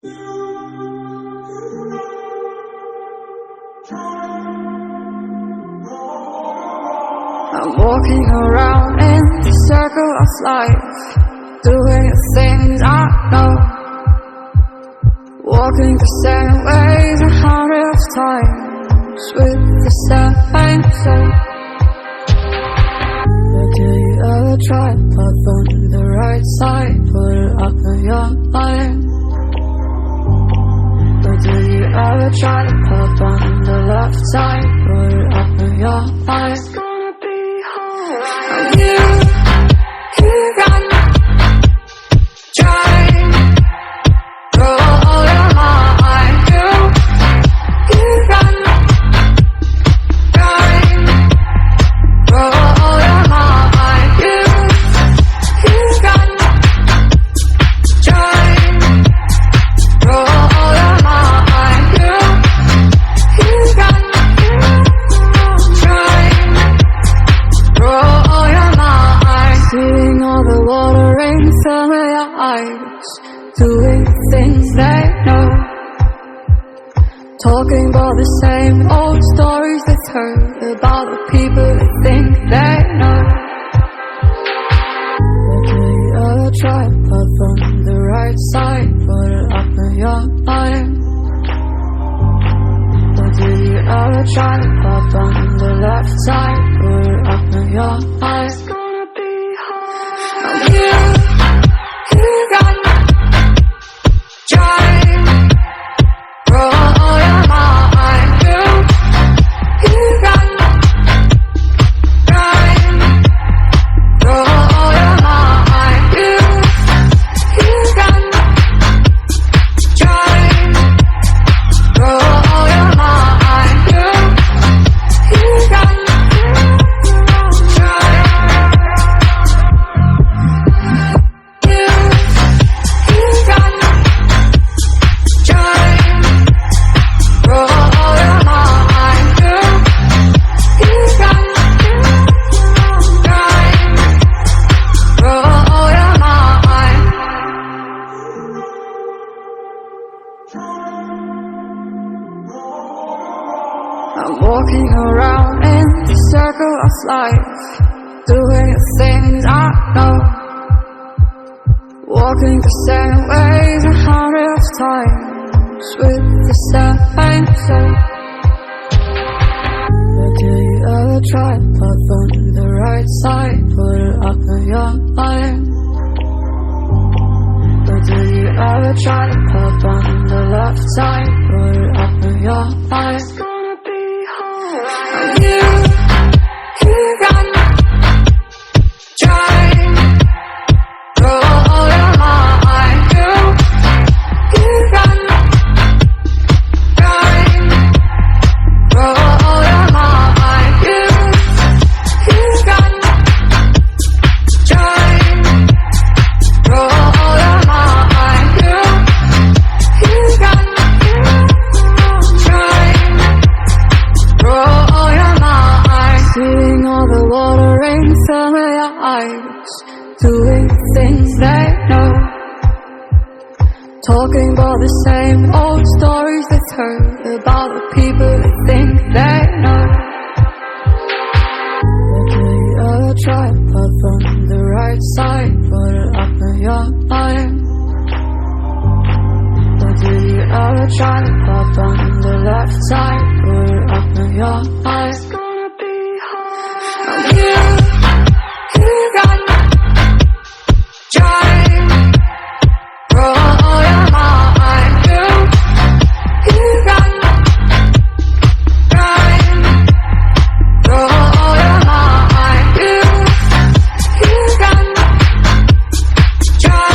I'm walking around in the circle of life, doing the things I know, walking the same ways 100 times with the same soul. But do you ever try to pop on the right side, put it up in your mind? But do you ever try to pop on the left side, put it up in your mind? You can try, roll your mind. You can try, roll your mind. You can try, roll your mind. You can try, roll. Seeing all the watering familiar eyes, doing things they know, talking about the same old stories they've heard about the people they think they know. But do you ever try to pop on the right side, put it up in your mind? But do you ever try to pop on the left side, put it up in your mind? You can try, roll your mind. You can try, roll your mind. You can try, roll your mind. You can try. I'm walking around in the circle of life, doing the things I know, walking the same ways 100 times with the same soul. But do you ever try to pop on the right side, put it up in your mind? But do you ever try to pop on the left side, put it up in your mind? You can try, roll your mind. You can try, roll your mind. You can try, roll your mind. You can try, roll your mind. Seeing all the watering familiar eyes, doing things they know, talking about the same old stories they've heard about the people they think they know. But do you ever try to pop on the right side, put it up in your mind? But do you ever try to pop on the left side, put it up in your mind? You can try, roll your mind. You can try, roll your mind. You can try,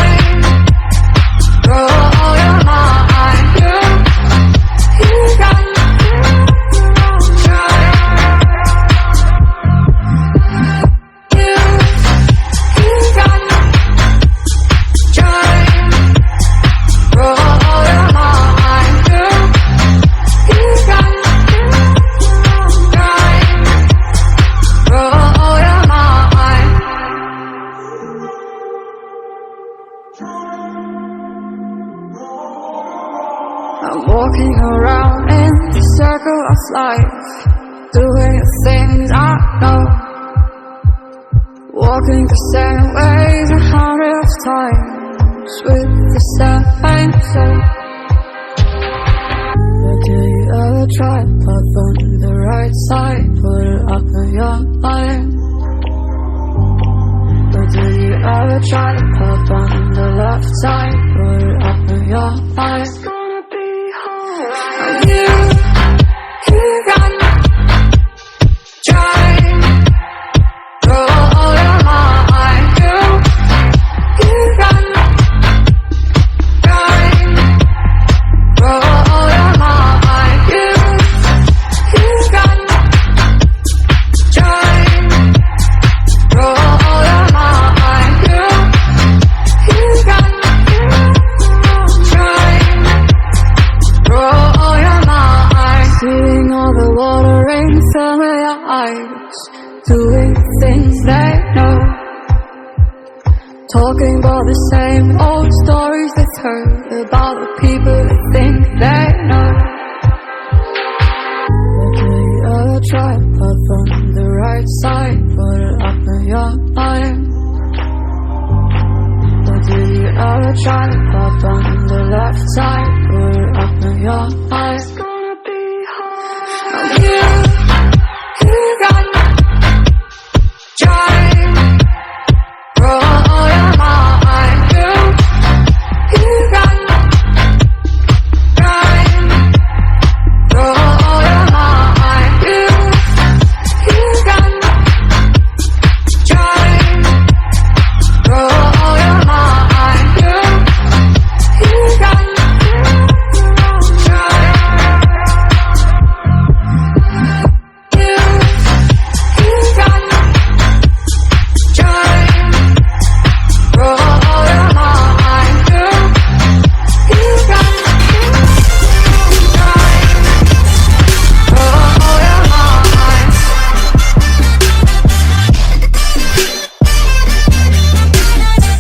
roll your mind. You can try. I'm walking around in the circle of life, doing the things I know, walking the same ways 100 times with the same soul. But do you ever try to pop on the right side, put it up in your mind? Or do you ever try to pop on the left side, put it up in your mind? It's gonna be alright. You can try, throw all your mind. You can try, throw all your mind. You can try, throw all your mind. You can try, throw all your mind. Seeing all the water in some of your eyes, doing things they know, talking about the same old stories they've heard about the people they think they know. But do you ever try to pop on the right side, put it up in your mind? Or do you ever try to pop on the left side,